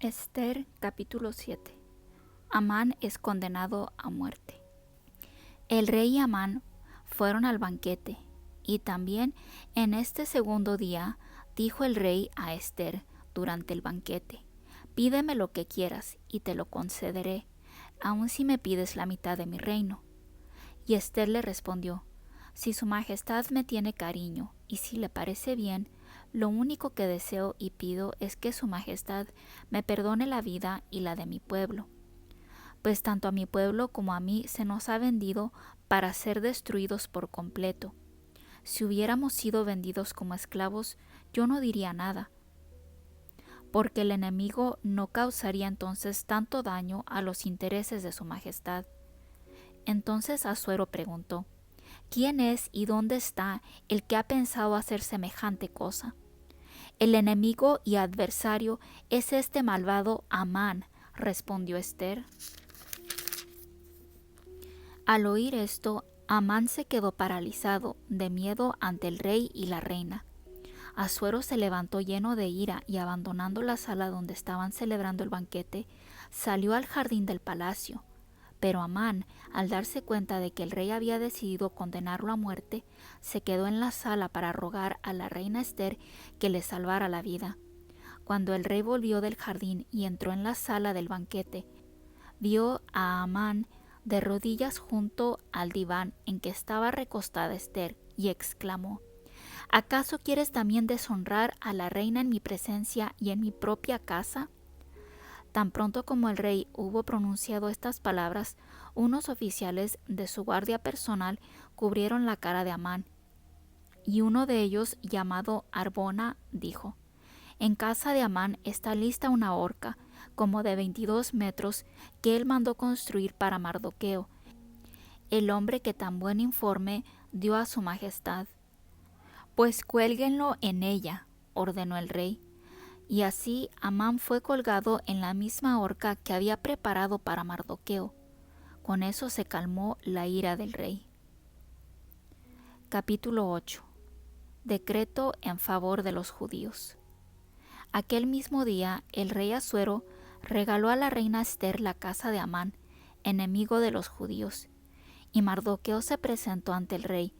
Ester capítulo 7. Amán es condenado a muerte. El rey y Amán fueron al banquete, y también en este segundo día dijo el rey a Ester durante el banquete: pídeme lo que quieras y te lo concederé, aun si me pides la mitad de mi reino. Y Ester le respondió: si su majestad me tiene cariño y si le parece bien, lo único que deseo y pido es que su majestad me perdone la vida y la de mi pueblo, pues tanto a mi pueblo como a mí se nos ha vendido para ser destruidos por completo. Si hubiéramos sido vendidos como esclavos, yo no diría nada, porque el enemigo no causaría entonces tanto daño a los intereses de su majestad. Entonces Asuero preguntó: ¿quién es y dónde está el que ha pensado hacer semejante cosa? El enemigo y adversario es este malvado Amán, respondió Ester. Al oír esto, Amán se quedó paralizado de miedo ante el rey y la reina. Asuero se levantó lleno de ira y, abandonando la sala donde estaban celebrando el banquete, salió al jardín del palacio. Pero Amán, al darse cuenta de que el rey había decidido condenarlo a muerte, se quedó en la sala para rogar a la reina Ester que le salvara la vida. Cuando el rey volvió del jardín y entró en la sala del banquete, vio a Amán de rodillas junto al diván en que estaba recostada Ester y exclamó: ¿acaso quieres también deshonrar a la reina en mi presencia y en mi propia casa? Tan pronto como el rey hubo pronunciado estas palabras, unos oficiales de su guardia personal cubrieron la cara de Amán, y uno de ellos, llamado Arbona, dijo: en casa de Amán está lista una horca, como de 22 metros, que él mandó construir para Mardoqueo, el hombre que tan buen informe dio a su majestad. Pues cuélguenlo en ella, ordenó el rey. Y así Amán fue colgado en la misma horca que había preparado para Mardoqueo. Con eso se calmó la ira del rey. Capítulo 8. Decreto en favor de los judíos. Aquel mismo día el rey Asuero regaló a la reina Ester la casa de Amán, enemigo de los judíos, y Mardoqueo se presentó ante el rey,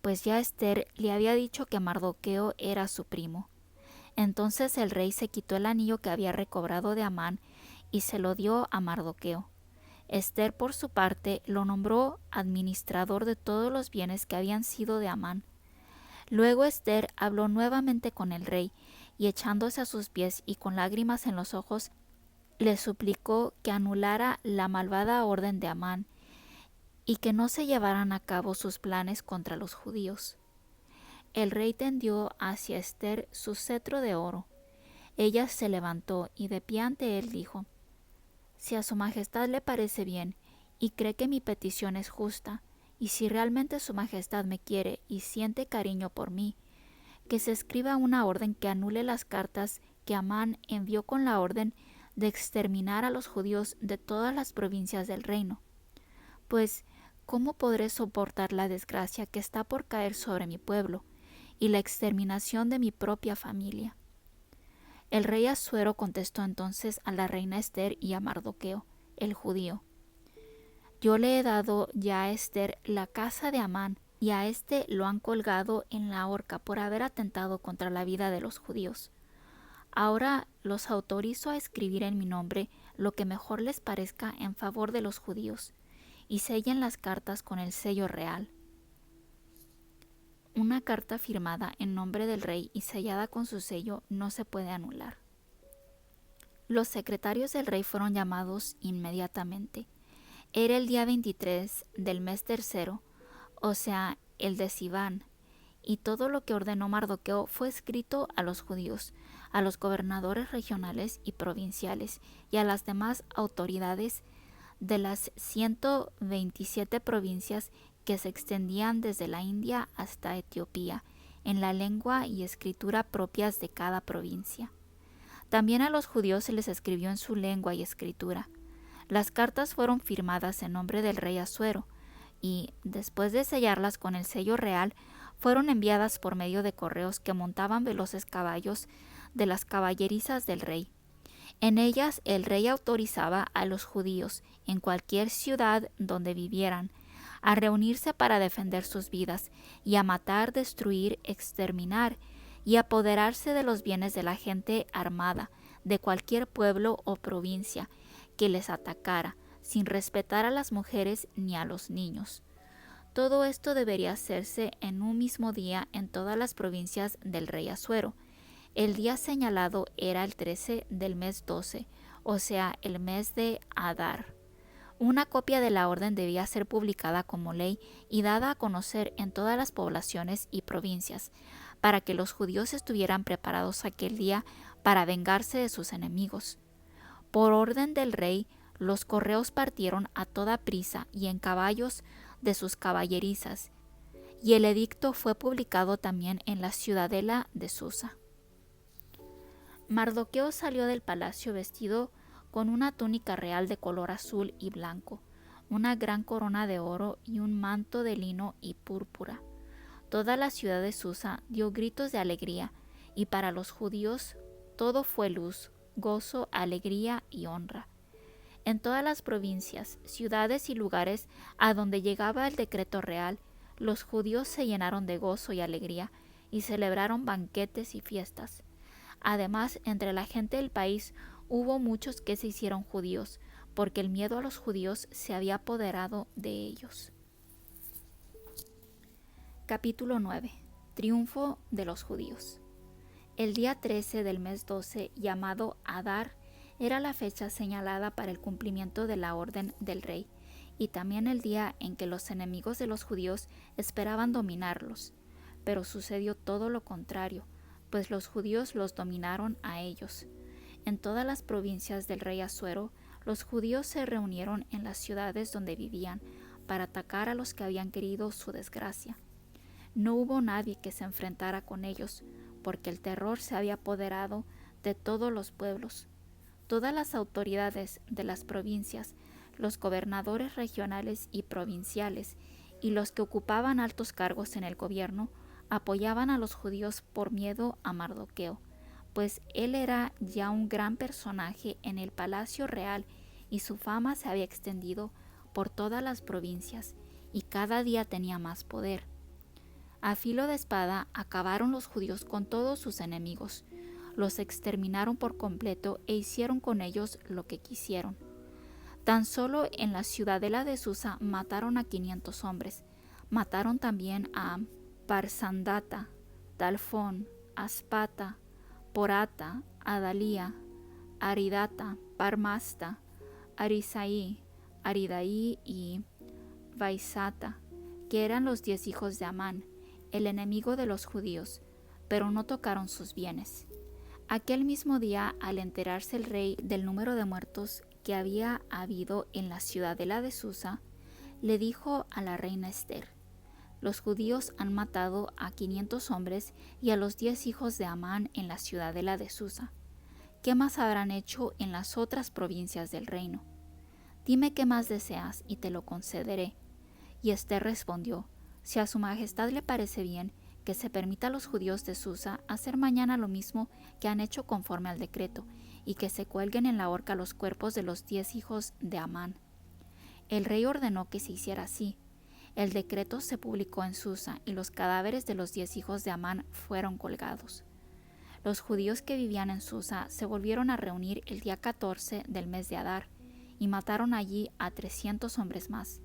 pues ya Ester le había dicho que Mardoqueo era su primo. Entonces el rey se quitó el anillo que había recobrado de Amán y se lo dio a Mardoqueo. Ester, por su parte, lo nombró administrador de todos los bienes que habían sido de Amán. Luego Ester habló nuevamente con el rey, y echándose a sus pies y con lágrimas en los ojos, le suplicó que anulara la malvada orden de Amán y que no se llevaran a cabo sus planes contra los judíos. El rey tendió hacia Ester su cetro de oro. Ella se levantó y de pie ante él dijo: si a su majestad le parece bien y cree que mi petición es justa, y si realmente su majestad me quiere y siente cariño por mí, que se escriba una orden que anule las cartas que Amán envió con la orden de exterminar a los judíos de todas las provincias del reino. Pues, ¿cómo podré soportar la desgracia que está por caer sobre mi pueblo y la exterminación de mi propia familia? El rey Asuero contestó entonces a la reina Ester y a Mardoqueo, el judío: yo le he dado ya a Ester la casa de Amán, y a éste lo han colgado en la horca por haber atentado contra la vida de los judíos. Ahora los autorizo a escribir en mi nombre lo que mejor les parezca en favor de los judíos, y sellen las cartas con el sello real. Una carta firmada en nombre del rey y sellada con su sello no se puede anular. Los secretarios del rey fueron llamados inmediatamente. Era el día 23 del mes tercero, o sea, el de Siván, y todo lo que ordenó Mardoqueo fue escrito a los judíos, a los gobernadores regionales y provinciales, y a las demás autoridades de las 127 provincias que se extendían desde la India hasta Etiopía, en la lengua y escritura propias de cada provincia. También a los judíos se les escribió en su lengua y escritura. Las cartas fueron firmadas en nombre del rey Asuero, y, después de sellarlas con el sello real, fueron enviadas por medio de correos que montaban veloces caballos de las caballerizas del rey. En ellas el rey autorizaba a los judíos, en cualquier ciudad donde vivieran, a reunirse para defender sus vidas y a matar, destruir, exterminar y apoderarse de los bienes de la gente armada de cualquier pueblo o provincia que les atacara, sin respetar a las mujeres ni a los niños. Todo esto debería hacerse en un mismo día en todas las provincias del rey Asuero. El día señalado era el 13 del mes 12, o sea, el mes de Adar. Una copia de la orden debía ser publicada como ley y dada a conocer en todas las poblaciones y provincias, para que los judíos estuvieran preparados aquel día para vengarse de sus enemigos. Por orden del rey, los correos partieron a toda prisa y en caballos de sus caballerizas, y el edicto fue publicado también en la ciudadela de Susa. Mardoqueo salió del palacio vestido con una túnica real de color azul y blanco, una gran corona de oro y un manto de lino y púrpura. Toda la ciudad de Susa dio gritos de alegría, y para los judíos todo fue luz, gozo, alegría y honra. En todas las provincias, ciudades y lugares a donde llegaba el decreto real, los judíos se llenaron de gozo y alegría y celebraron banquetes y fiestas. Además, entre la gente del país hubo muchos que se hicieron judíos, porque el miedo a los judíos se había apoderado de ellos. Capítulo 9. Triunfo de los judíos. El día 13 del mes 12, llamado Adar, era la fecha señalada para el cumplimiento de la orden del rey, y también el día en que los enemigos de los judíos esperaban dominarlos. Pero sucedió todo lo contrario, pues los judíos los dominaron a ellos. En todas las provincias del rey Asuero, los judíos se reunieron en las ciudades donde vivían para atacar a los que habían querido su desgracia. No hubo nadie que se enfrentara con ellos, porque el terror se había apoderado de todos los pueblos. Todas las autoridades de las provincias, los gobernadores regionales y provinciales, y los que ocupaban altos cargos en el gobierno, apoyaban a los judíos por miedo a Mardoqueo, pues él era ya un gran personaje en el palacio real y su fama se había extendido por todas las provincias y cada día tenía más poder. A filo de espada acabaron los judíos con todos sus enemigos, los exterminaron por completo e hicieron con ellos lo que quisieron. Tan solo en la ciudadela de Susa mataron a 500 hombres, mataron también a Parsandata, Talfón, Aspata, Porata, Adalía, Aridata, Parmasta, Arisaí, Aridaí y Vaisata, que eran los 10 hijos de Amán, el enemigo de los judíos, pero no tocaron sus bienes. Aquel mismo día, al enterarse el rey del número de muertos que había habido en la ciudadela de Susa, le dijo a la reina Ester: los judíos han matado a 500 hombres y a los 10 hijos de Amán en la ciudadela de Susa. ¿Qué más habrán hecho en las otras provincias del reino? Dime qué más deseas y te lo concederé. Y Ester respondió: si a su majestad le parece bien, que se permita a los judíos de Susa hacer mañana lo mismo que han hecho conforme al decreto, y que se cuelguen en la horca los cuerpos de los 10 hijos de Amán. El rey ordenó que se hiciera así. El decreto se publicó en Susa y los cadáveres de los 10 hijos de Amán fueron colgados. Los judíos que vivían en Susa se volvieron a reunir el día 14 del mes de Adar y mataron allí a 300 hombres más,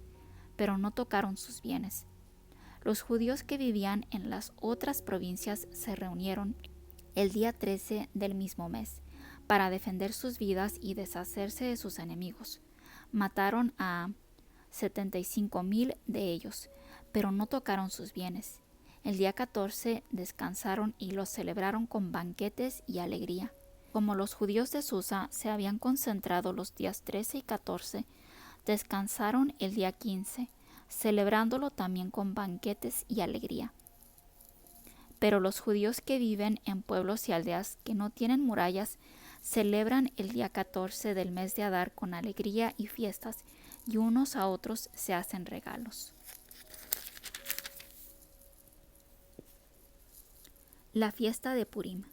pero no tocaron sus bienes. Los judíos que vivían en las otras provincias se reunieron el día 13 del mismo mes para defender sus vidas y deshacerse de sus enemigos. Mataron a 75,000 de ellos, pero no tocaron sus bienes. El día 14 descansaron y los celebraron con banquetes y alegría. Como los judíos de Susa se habían concentrado los días 13 y 14, descansaron el día 15, celebrándolo también con banquetes y alegría. Pero los judíos que viven en pueblos y aldeas que no tienen murallas celebran el día 14 del mes de Adar con alegría y fiestas, y unos a otros se hacen regalos. La fiesta de Purim.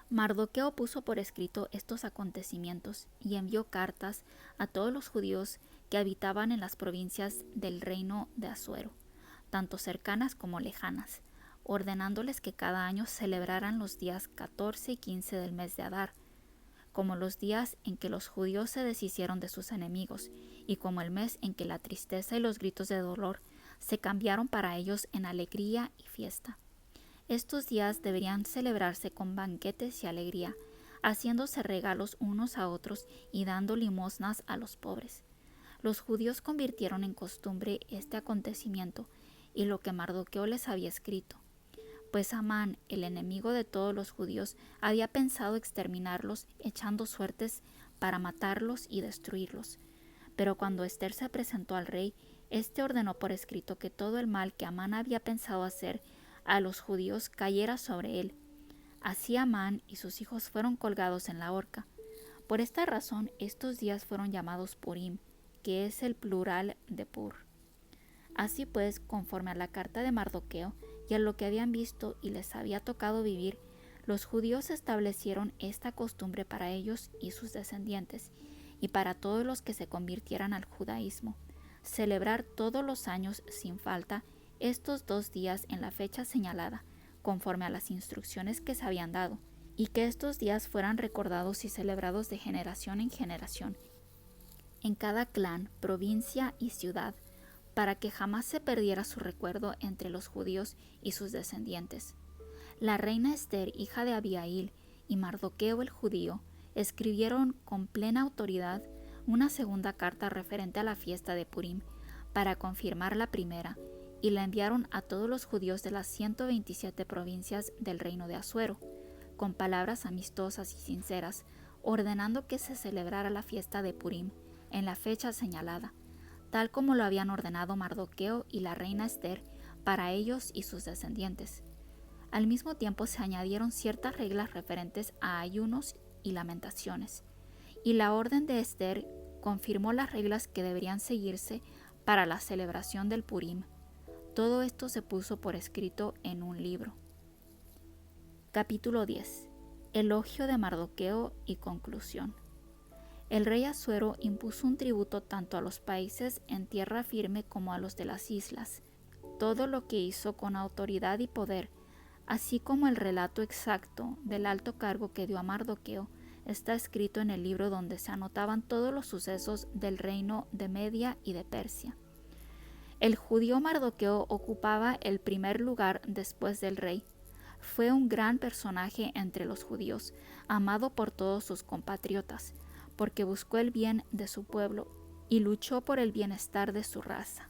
Mardoqueo puso por escrito estos acontecimientos y envió cartas a todos los judíos que habitaban en las provincias del reino de Asuero, tanto cercanas como lejanas, ordenándoles que cada año celebraran los días 14 y 15 del mes de Adar, como los días en que los judíos se deshicieron de sus enemigos, y como el mes en que la tristeza y los gritos de dolor se cambiaron para ellos en alegría y fiesta. Estos días deberían celebrarse con banquetes y alegría, haciéndose regalos unos a otros y dando limosnas a los pobres. Los judíos convirtieron en costumbre este acontecimiento y lo que Mardoqueo les había escrito, pues Amán, el enemigo de todos los judíos, había pensado exterminarlos, echando suertes para matarlos y destruirlos. Pero cuando Ester se presentó al rey, éste ordenó por escrito que todo el mal que Amán había pensado hacer a los judíos cayera sobre él. Así Amán y sus hijos fueron colgados en la horca. Por esta razón, estos días fueron llamados Purim, que es el plural de Pur. Así pues, conforme a la carta de Mardoqueo y a lo que habían visto y les había tocado vivir, los judíos establecieron esta costumbre para ellos y sus descendientes, y para todos los que se convirtieran al judaísmo, celebrar todos los años sin falta estos 2 días en la fecha señalada, conforme a las instrucciones que se habían dado, y que estos días fueran recordados y celebrados de generación en generación, en cada clan, provincia y ciudad, para que jamás se perdiera su recuerdo entre los judíos y sus descendientes. La reina Ester, hija de Abihail, y Mardoqueo el judío, escribieron con plena autoridad una segunda carta referente a la fiesta de Purim, para confirmar la primera, y la enviaron a todos los judíos de las 127 provincias del reino de Asuero, con palabras amistosas y sinceras, ordenando que se celebrara la fiesta de Purim en la fecha señalada, tal como lo habían ordenado Mardoqueo y la reina Ester para ellos y sus descendientes. Al mismo tiempo se añadieron ciertas reglas referentes a ayunos y lamentaciones, y la orden de Ester confirmó las reglas que deberían seguirse para la celebración del Purim. Todo esto se puso por escrito en un libro. Capítulo 10. Elogio de Mardoqueo y conclusión. El rey Asuero impuso un tributo tanto a los países en tierra firme como a los de las islas. Todo lo que hizo con autoridad y poder, así como el relato exacto del alto cargo que dio a Mardoqueo, está escrito en el libro donde se anotaban todos los sucesos del reino de Media y de Persia. El judío Mardoqueo ocupaba el primer lugar después del rey. Fue un gran personaje entre los judíos, amado por todos sus compatriotas, porque buscó el bien de su pueblo y luchó por el bienestar de su raza.